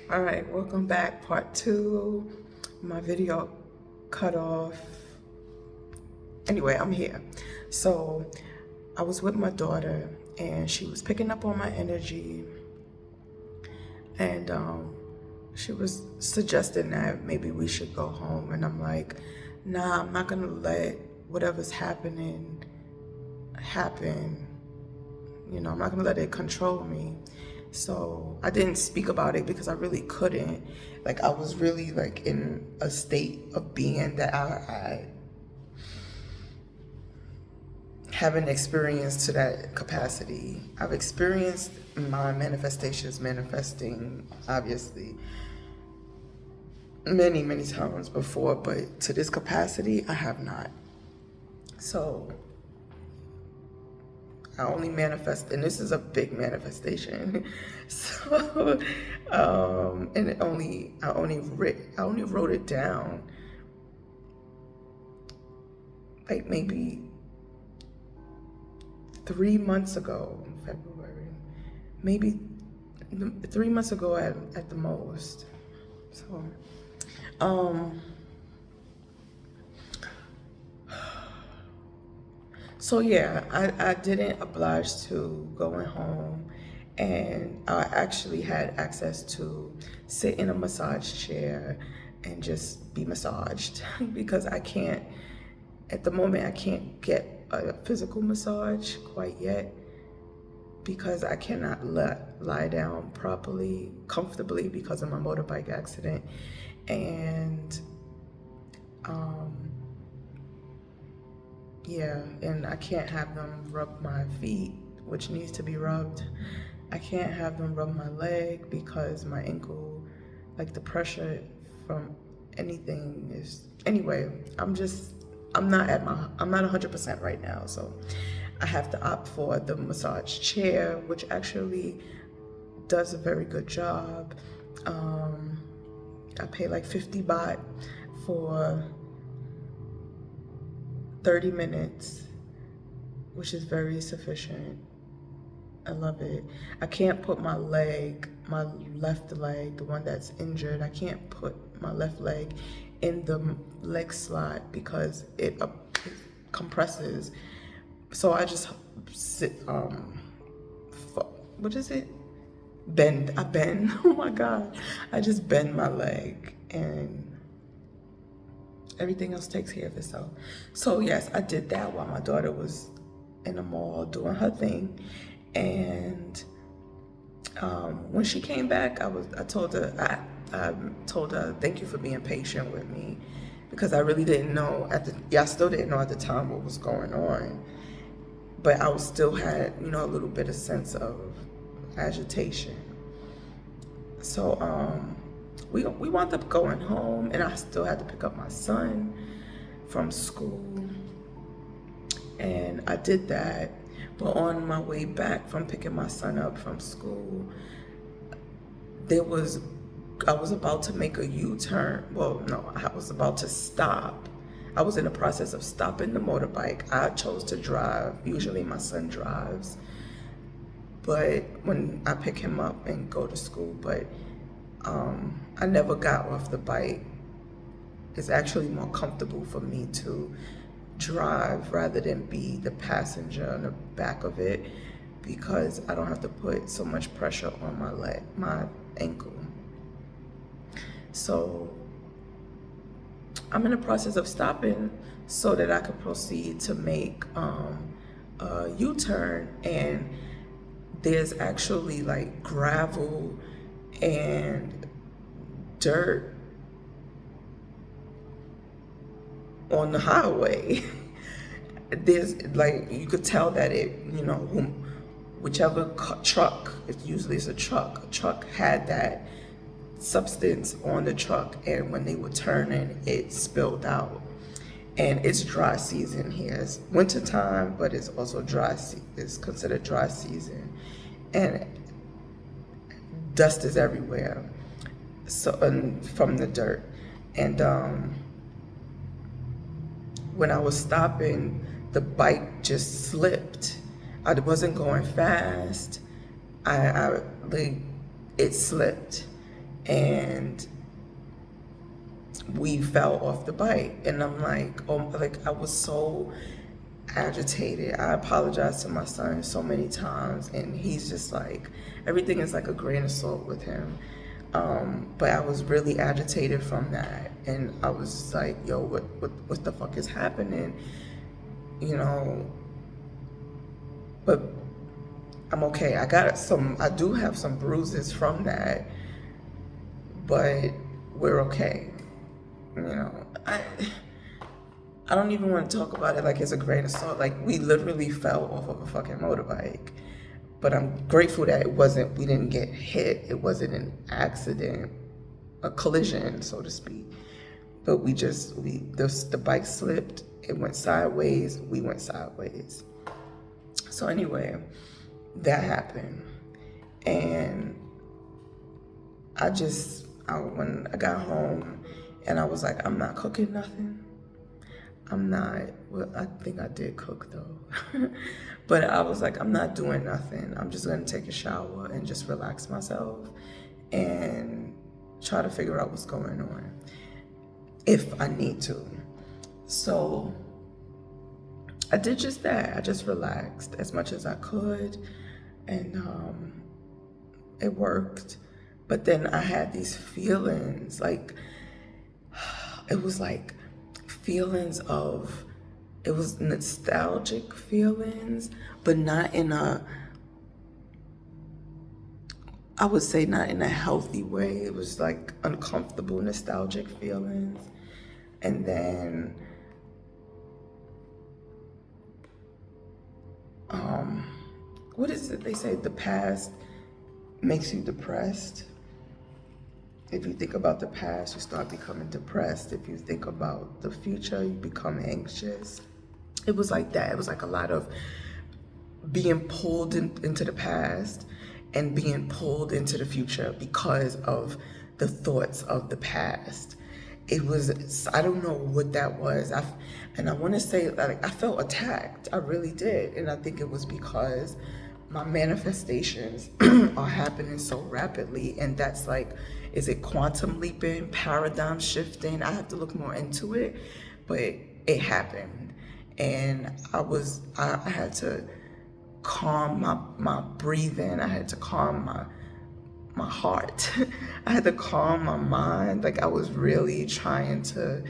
All right, welcome back. Part two. My video cut off. Anyway, I'm here. So I was with my daughter and she was picking up on my energy, and she was suggesting that maybe we should go home. And I'm like, nah, I'm not gonna let whatever's happening happen. I'm not gonna let it control me. So I didn't speak about it because I really couldn't. Like, I was really like in a state of being that I haven't experienced to that capacity. I've experienced my manifestations manifesting, obviously, many, many times before, but to this capacity, I have not. So I only manifest, and this is a big manifestation. So, and I only wrote it down like maybe 3 months ago, in February, maybe 3 months ago at the most. So, So yeah, I didn't oblige to going home, and I actually had access to sit in a massage chair and just be massaged because at the moment, I can't get a physical massage quite yet because I cannot lie down properly, comfortably because of my motorbike accident. And yeah, and I can't have them rub my feet, which needs to be rubbed. I can't have them rub my leg because my ankle, like the pressure from anything is, anyway, I'm not 100% right now. So I have to opt for the massage chair, which actually does a very good job. I pay like 50 baht for 30 minutes, which is very sufficient. I love it. I can't put my left leg, the one that's injured, I can't put my left leg in the leg slot because it compresses. So I just sit, what is it? I bend. Oh my God. I just bend my leg and everything else takes care of itself. So yes, I did that while my daughter was in the mall doing her thing. And when she came back, I told her, thank you for being patient with me, because I really didn't know I still didn't know at the time what was going on, but I was still had a little bit of sense of agitation. So we wound up going home, and I still had to pick up my son from school, and I did that. But on my way back from picking my son up from school, I was about to make a U-turn. Well, no, I was about to stop. I was in the process of stopping the motorbike. I chose to drive. Usually my son drives, but when I pick him up and go to school, but I never got off the bike. It's actually more comfortable for me to drive rather than be the passenger on the back of it, because I don't have to put so much pressure on my ankle. So I'm in the process of stopping so that I could proceed to make a U-turn, and there's actually like gravel and dirt on the highway. There's like, you could tell that whichever truck, it's a truck had that substance on the truck, and when they were turning, it spilled out. And it's dry season here. It's winter time, but it's also it's considered dry season, and dust is everywhere. So, and from the dirt, and when I was stopping, the bike just slipped. I wasn't going fast. It slipped, and we fell off the bike. And I'm like, oh, like I was so agitated. I apologized to my son so many times, and he's just like, everything is like a grain of salt with him. But I was really agitated from that, and I was just like, yo, what the fuck is happening? You know, but I'm okay. I do have some bruises from that, but we're okay. You know, I don't even want to talk about it like it's a grain of salt. Like, we literally fell off of a fucking motorbike. But I'm grateful that we didn't get hit. It wasn't an accident, a collision, so to speak. But the bike slipped, it went sideways, we went sideways. So anyway, that happened. And when I got home, and I was like, I'm not cooking nothing. Well, I think I did cook though. But I was like, I'm not doing nothing. I'm just gonna take a shower and just relax myself and try to figure out what's going on if I need to. So I did just that. I just relaxed as much as I could, and it worked. But then I had these feelings, like, it was like feelings of, it was nostalgic feelings, but not in I would say not in a healthy way. It was like uncomfortable, nostalgic feelings. And then, what is it? They say the past makes you depressed. If you think about the past, you start becoming depressed. If you think about the future, you become anxious. It was like that. It was like a lot of being pulled into the past and being pulled into the future because of the thoughts of the past. It was, I don't know what that was. And I want to say, like, I felt attacked. I really did. And I think it was because my manifestations are happening so rapidly. And that's like, is it quantum leaping, paradigm shifting? I have to look more into it, but it happened. And I had to calm my breathing. I had to calm my heart. I had to calm my mind. Like, I was really trying to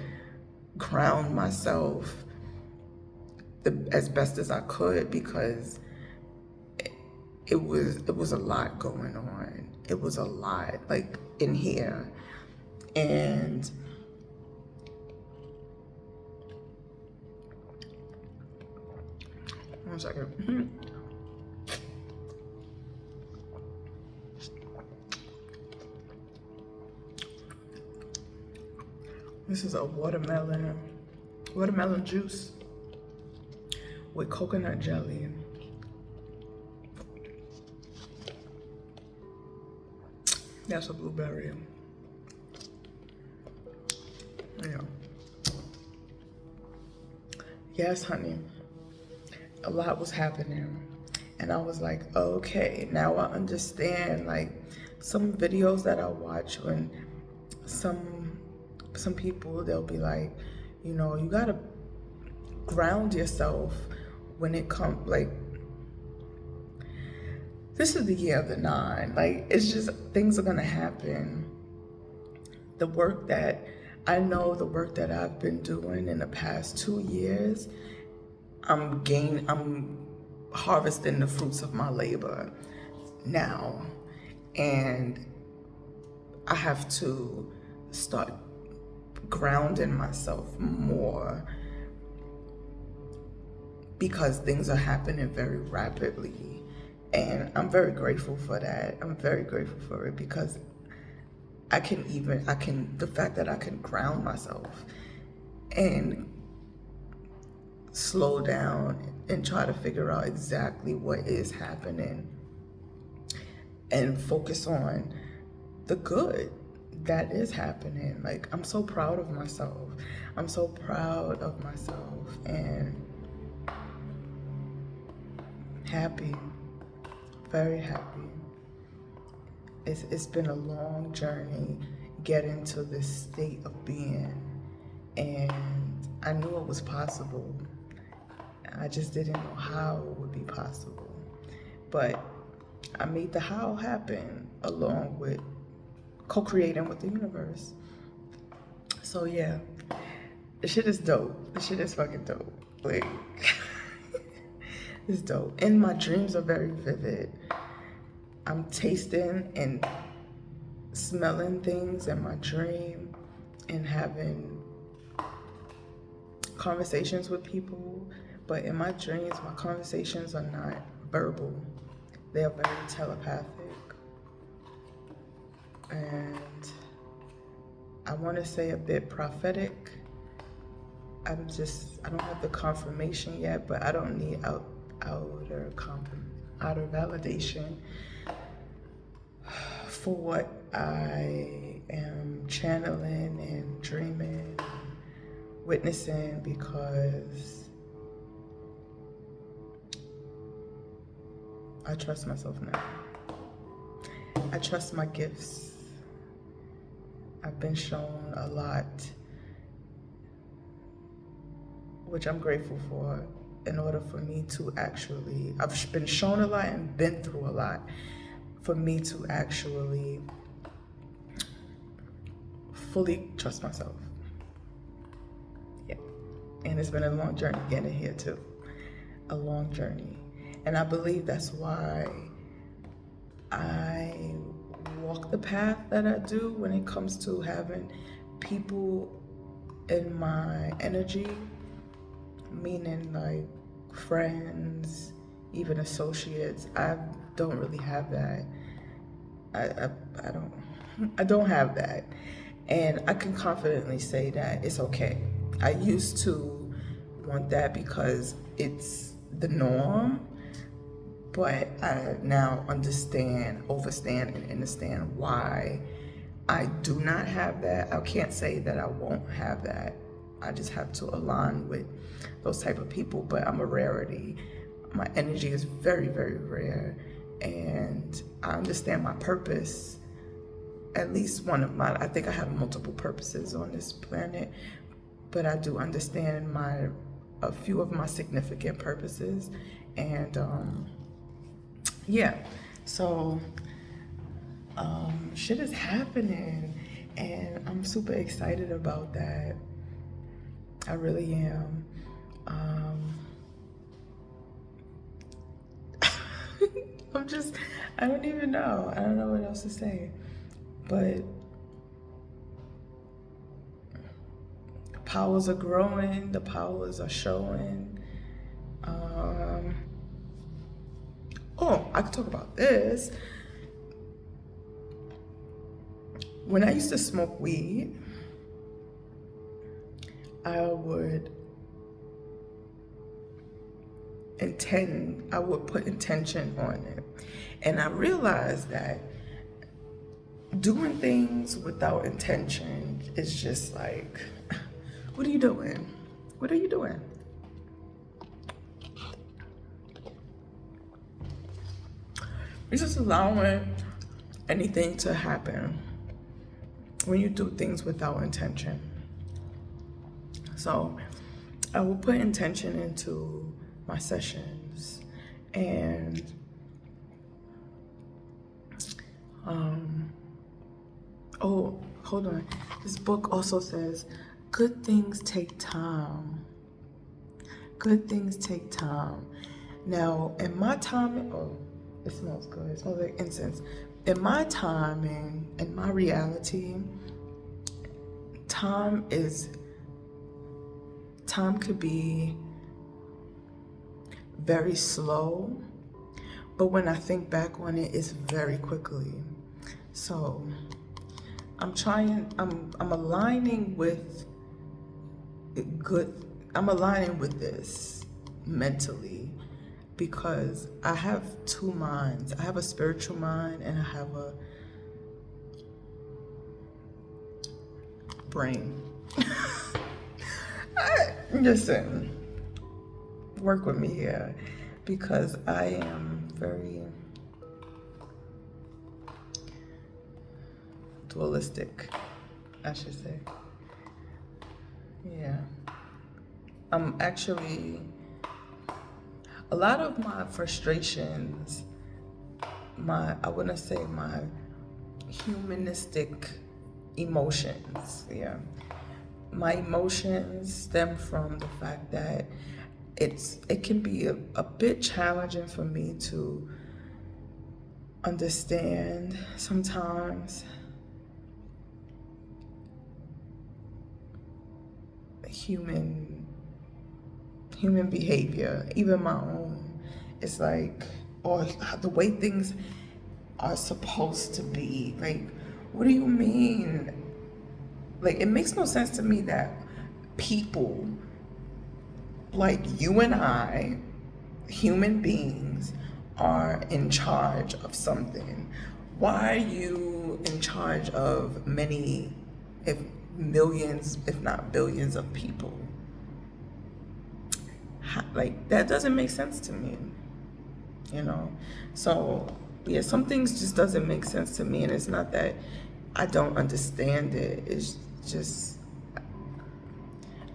ground myself as best as I could, because it was a lot going on. It was a lot, like, in here. And one second. This is a watermelon juice with coconut jelly. That's a blueberry. Yeah. Yes, honey. A lot was happening. And I was like, okay, now I understand, like, some videos that I watch when some people, they'll be like, you know, you gotta ground yourself when it comes, like, this is the year of the 9. Like, it's just, things are gonna happen. The work that I've been doing in the past 2 years, I'm harvesting the fruits of my labor now. And I have to start grounding myself more, because things are happening very rapidly. And I'm very grateful for that. I'm very grateful for it, because the fact that I can ground myself and slow down and try to figure out exactly what is happening and focus on the good that is happening. Like, I'm so proud of myself. I'm so proud of myself and happy, very happy. it's been a long journey getting to this state of being, and I knew it was possible. I just didn't know how it would be possible. But I made the how happen along with co-creating with the universe. So yeah, the shit is dope. The shit is fucking dope. Like, it's dope. And my dreams are very vivid. I'm tasting and smelling things in my dream and having conversations with people. But in my dreams, my conversations are not verbal. They are very telepathic. And I want to say a bit prophetic. I don't have the confirmation yet, but I don't need outer validation for what I am channeling and dreaming, witnessing, because I trust myself now. I trust my gifts. I've been shown a lot, which I'm grateful for, in order for me to actually, I've been shown a lot and been through a lot for me to actually fully trust myself. Yeah. And it's been a long journey getting here too. A long journey. And I believe that's why I walk the path that I do when it comes to having people in my energy, meaning like friends, even associates. I don't really have that. I don't have that. And I can confidently say that it's okay. I used to want that because it's the norm, but I now understand, overstand, and understand why I do not have that. I can't say that I won't have that. I just have to align with those type of people, but I'm a rarity. My energy is very, very rare, and I understand my purpose. At least one of my, I think I have multiple purposes on this planet, but I do understand a few of my significant purposes. And yeah, so shit is happening, and I'm super excited about that. I really am. I don't even know. I don't know what else to say. But the powers are growing, the powers are showing. I could talk about this. When I used to smoke weed, I would put intention on it. And I realized that doing things without intention is just like, what are you doing? What are you doing? It's just allowing anything to happen when you do things without intention. So I will put intention into my sessions, and oh, hold on. This book also says, good things take time. Good things take time. Now, in my timing, it smells good. It smells like incense. In my timing, in my reality, time could be very slow, but when I think back on it, it's very quickly. So I'm aligning with this mentally, because I have two minds. I have a spiritual mind and I have a brain. Listen, work with me here, because I am very dualistic, I should say. Yeah. I'm actually, a lot of my frustrations, I wouldn't say my humanistic emotions, yeah. My emotions stem from the fact that it can be a bit challenging for me to understand sometimes human behavior, even my own. It's like, or the way things are supposed to be. Like, what do you mean? Like, it makes no sense to me that people like you and I, human beings, are in charge of something. Why are you in charge of many, if millions, if not billions of people? Like, that doesn't make sense to me, you know? So, yeah, some things just doesn't make sense to me, and it's not that I don't understand it. It's just,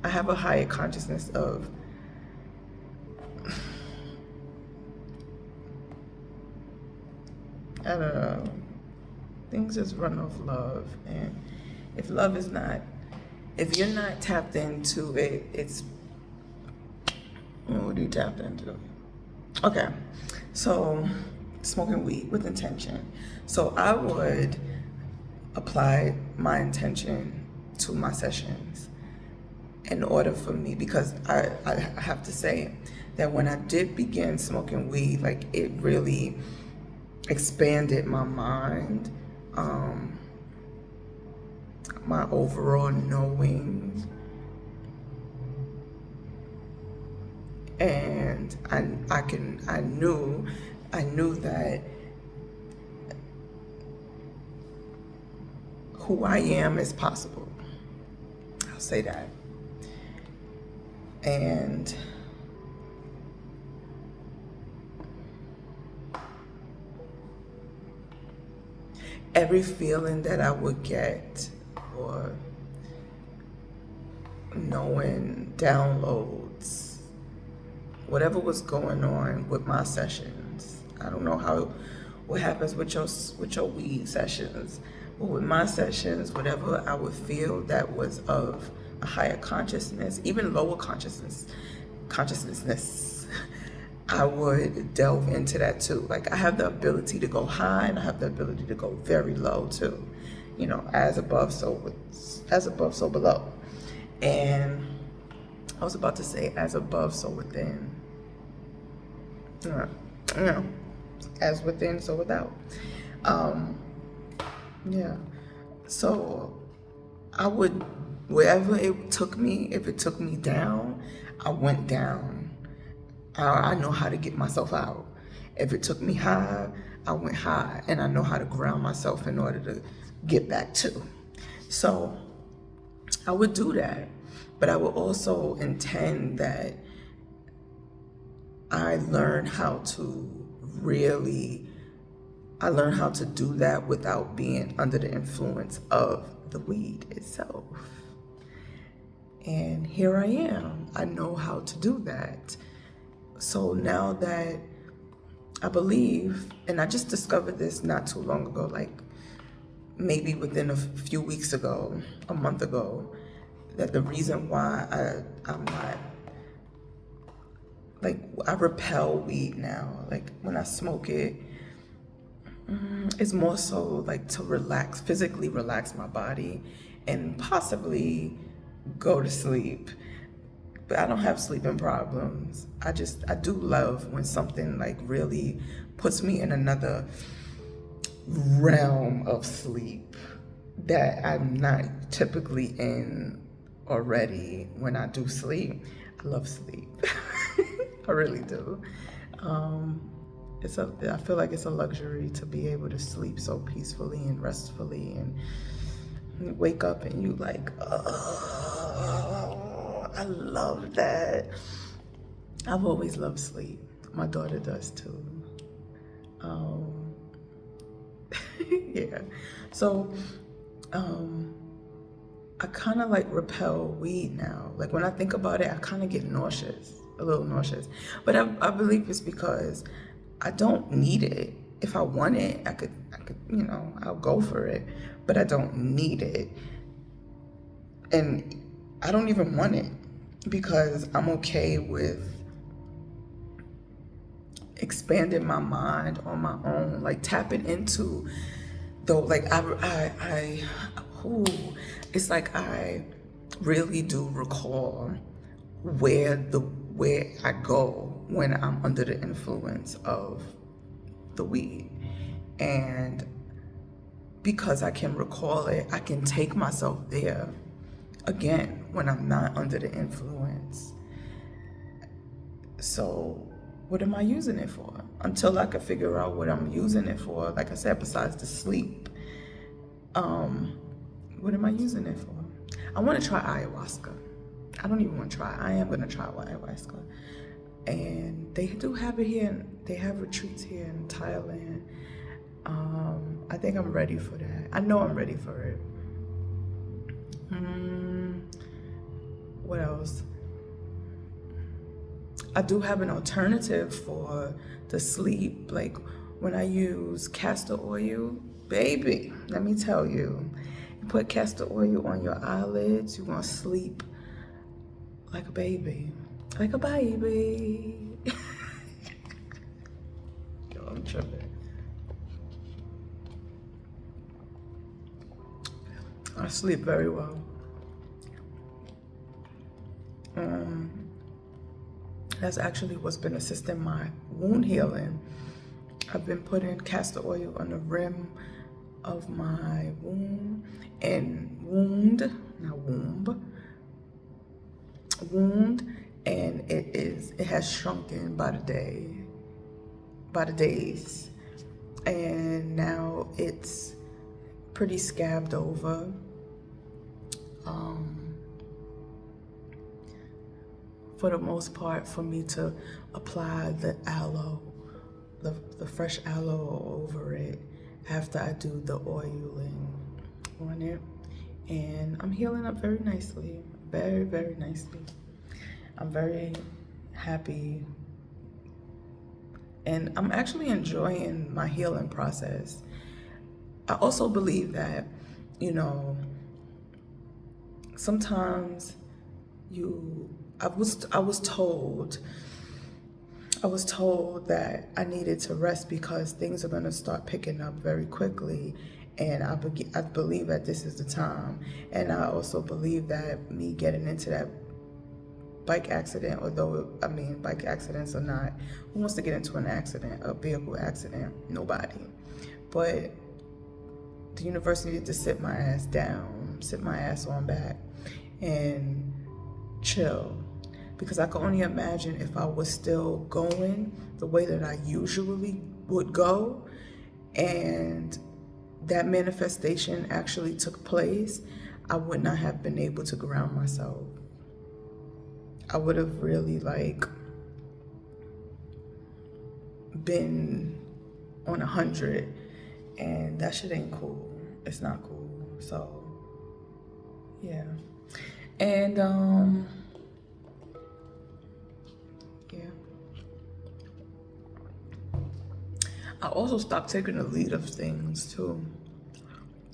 I have a higher consciousness of I don't know. Things just run off love, and if love is not, if you're not tapped into it, it's, what are you tapped into? Okay, so smoking weed with intention. So I would apply my intention to my sessions in order for me, because I have to say that when I did begin smoking weed, like, it really expanded my mind, my overall knowing, and I knew that who I am is possible. I'll say that. And every feeling that I would get, or knowing, downloads, whatever was going on with my sessions. I don't know what happens with your weed sessions, but with my sessions, whatever I would feel that was of a higher consciousness, even lower consciousness, I would delve into that too. Like, I have the ability to go high, and I have the ability to go very low too. You know, as above, so below. And I was about to say, as above, so within. You know, as within, so without. Yeah. So I would, wherever it took me, if it took me down, I went down. I know how to get myself out. If it took me high, I went high, and I know how to ground myself in order to get back to. So I would do that, but I would also intend that I learn how to do that without being under the influence of the weed itself. And here I am. I know how to do that. So now that I believe, and I just discovered this not too long ago, like maybe within a few weeks ago, a month ago, that the reason why I'm not, like, I repel weed now. Like, when I smoke it, it's more so like to relax, physically relax my body, and possibly go to sleep. But I don't have sleeping problems. I do love when something like really puts me in another realm of sleep that I'm not typically in already when I do sleep. I love sleep. I really do. I feel like it's a luxury to be able to sleep so peacefully and restfully, and you wake up and you like, oh, I love that. I've always loved sleep. My daughter does too. Yeah. So I kind of like repel weed now. Like when I think about it, I kind of get nauseous, a little nauseous. But I believe it's because I don't need it. If I want it, I could, I'll go for it. But I don't need it. And I don't even want it because I'm okay with expanding my mind on my own, like tapping into though, like it's like I really do recall where I go when I'm under the influence of the weed. And because I can recall it, I can take myself there again when I'm not under the influence. So what am I using it for? Until I can figure out what I'm using it for, like I said, besides the sleep, what am I using it for? I want to try ayahuasca. I don't even want to try. I am going to try ayahuasca. And they do have it here. They have retreats here in Thailand. I think I'm ready for that. I know I'm ready for it. What else? I do have an alternative for the sleep. Like when I use castor oil, baby, let me tell you, you put castor oil on your eyelids, you're gonna sleep like a baby. Like a baby. Yo, I'm tripping. I sleep very well. That's actually what's been assisting my wound healing. I've been putting castor oil on the rim of my wound, and it has shrunken by the days, and now it's pretty scabbed over. For the most part, for me to apply the aloe, the fresh aloe over it after I do the oiling on it, and I'm healing up very nicely, very, very nicely. I'm very happy, and I'm actually enjoying my healing process. I also believe that, sometimes I was told that I needed to rest because things are going to start picking up very quickly, and I believe that this is the time. And I also believe that me getting into that bike accident, although bike accidents are not, who wants to get into an accident, a vehicle accident? Nobody. But the universe needed to sit my ass down, sit my ass on back, and chill. Because I can only imagine if I was still going the way that I usually would go, and that manifestation actually took place, I would not have been able to ground myself. I would have really been on 100, and that shit ain't cool. It's not cool. So yeah. And yeah. I also stopped taking the lead of things too.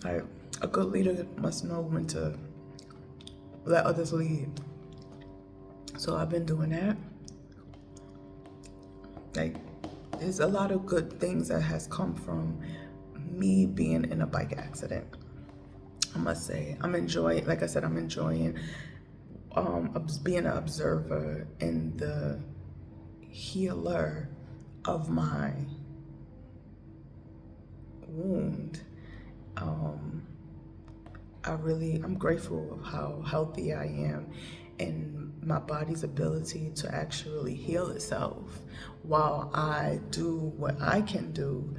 Like a good leader must know when to let others lead. So I've been doing that. Like, there's a lot of good things that has come from me being in a bike accident. I must say, I'm enjoying being an observer and the healer of my wound. I'm grateful of how healthy I am and my body's ability to actually heal itself while I do what I can do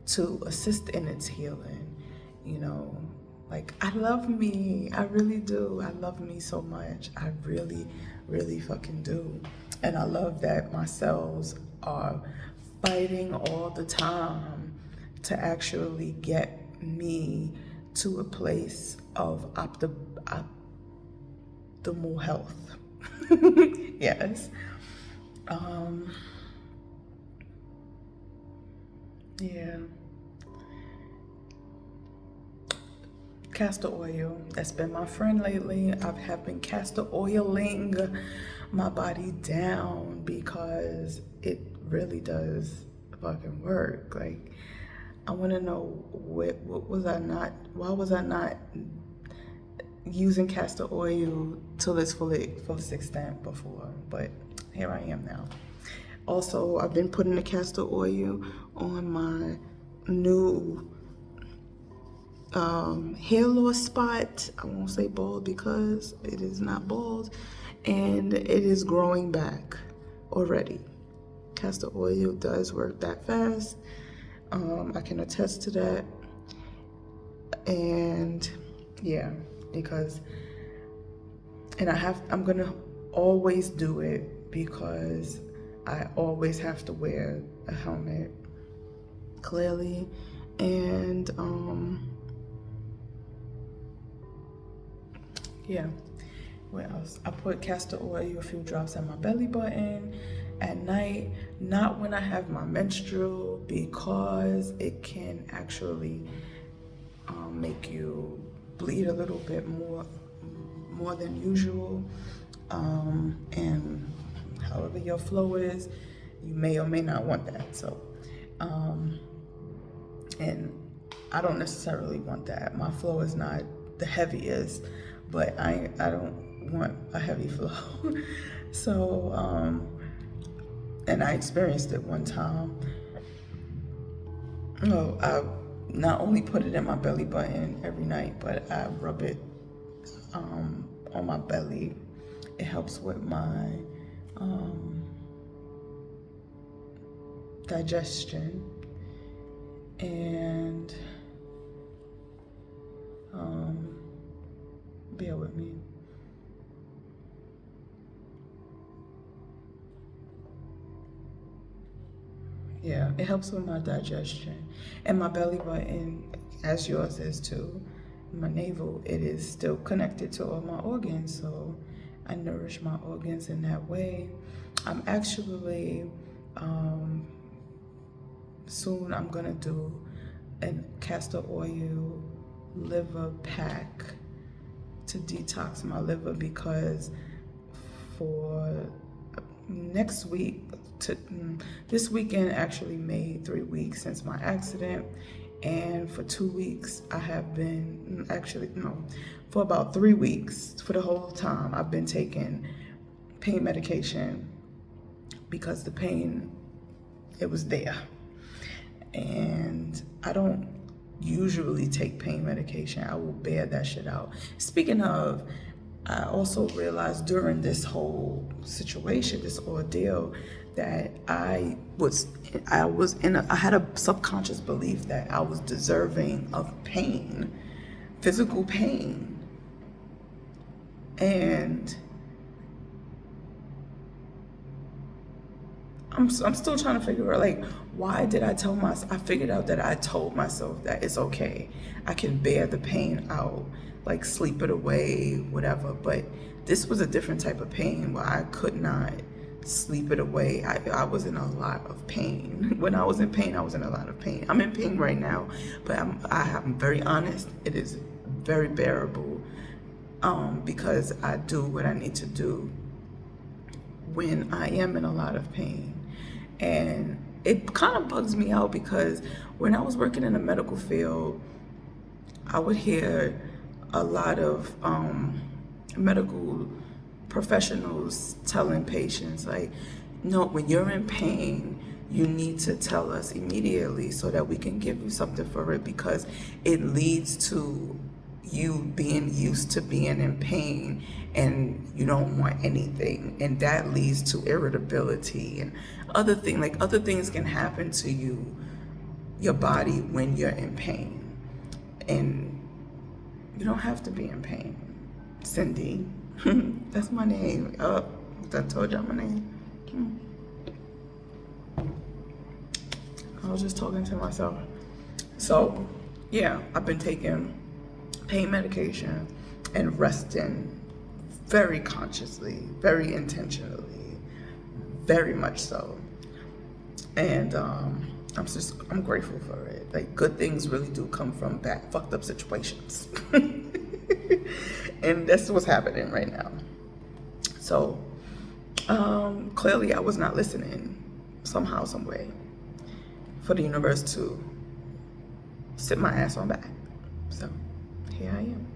to assist in its healing. I love me. I really do. I love me so much. I really, really fucking do. And I love that my cells are fighting all the time to actually get me to a place of optimal health. Yes. Yeah. Castor oil, that's been my friend lately. I have been castor oiling my body down because it really does fucking work. Like, I want to know why was I not using castor oil to its fullest extent before, but here I am now. Also, I've been putting the castor oil on my new hair loss spot. I won't say bald because it is not bald, and it is growing back already. Castor oil does work that fast. I can attest to that. And yeah, because I'm gonna always do it because I always have to wear a helmet, clearly. And yeah, what else? I put castor oil, a few drops at my belly button at night, not when I have my menstrual, because it can actually make you bleed a little bit more than usual. And however your flow is, you may or may not want that. So, and I don't necessarily want that. My flow is not the heaviest, but I don't want a heavy flow. So, and I experienced it one time. Oh, I not only put it in my belly button every night, but I rub it on my belly. It helps with my digestion, and bear with me. Yeah, it helps with my digestion. And my belly button, as yours is too, my navel, it is still connected to all my organs. So I nourish my organs in that way. I'm actually, soon I'm gonna do a castor oil liver pack to detox my liver, because for next week, this weekend actually made 3 weeks since my accident, and for 2 weeks I have been, for about 3 weeks, for the whole time I've been taking pain medication because the pain, it was there. And I don't usually take pain medication. I will bear that shit out. Speaking of, I also realized during this whole situation, this ordeal, that I had a subconscious belief that I was deserving of pain, physical pain. And I'm still trying to figure out, like, why did I tell myself? I figured out that I told myself that it's okay. I can bear the pain out, like sleep it away, whatever. But this was a different type of pain where I could not sleep it away. I was in a lot of pain. When I was in pain, I was in a lot of pain. I'm in pain right now, but I'm very honest. It is very bearable, because I do what I need to do when I am in a lot of pain. And it kind of bugs me out because when I was working in the medical field, I would hear a lot of medical professionals telling patients, like, no, when you're in pain, you need to tell us immediately so that we can give you something for it, because it leads to you being used to being in pain and you don't want anything, and that leads to irritability and other things can happen to your body when you're in pain. And you don't have to be in pain. Cindy. That's my name. Oh, I told y'all my name. I was just talking to myself. So yeah, I've been taking pain medication and resting very consciously, very intentionally, very much so. And I'm grateful for it. Like, good things really do come from bad, fucked up situations. And that's what's happening right now. So, clearly I was not listening somehow, some way, for the universe to sit my ass on back. So, here I am.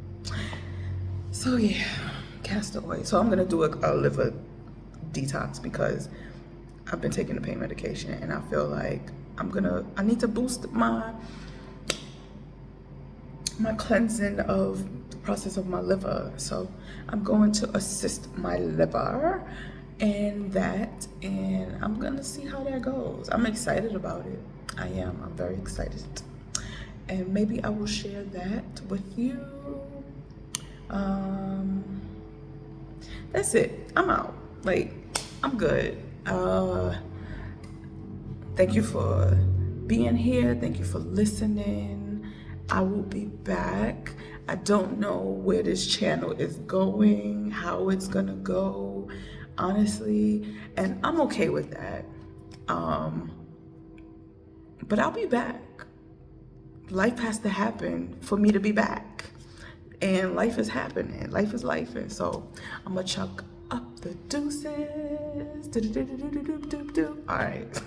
So yeah, castor oil. So I'm gonna do a liver detox because I've been taking the pain medication and I feel like I need to boost my cleansing of the process of my liver. So I'm going to assist my liver in that, and I'm gonna see how that goes. I'm excited about it. I'm very excited. And maybe I will share that with you. That's it. I'm out. Like, I'm good. Thank you for being here. Thank you for listening. I will be back. I don't know where this channel is going, how it's gonna go, honestly, and I'm okay with that. But I'll be back. Life has to happen for me to be back. And life is happening. Life is life. And so I'm gonna chuck up the deuces. All right.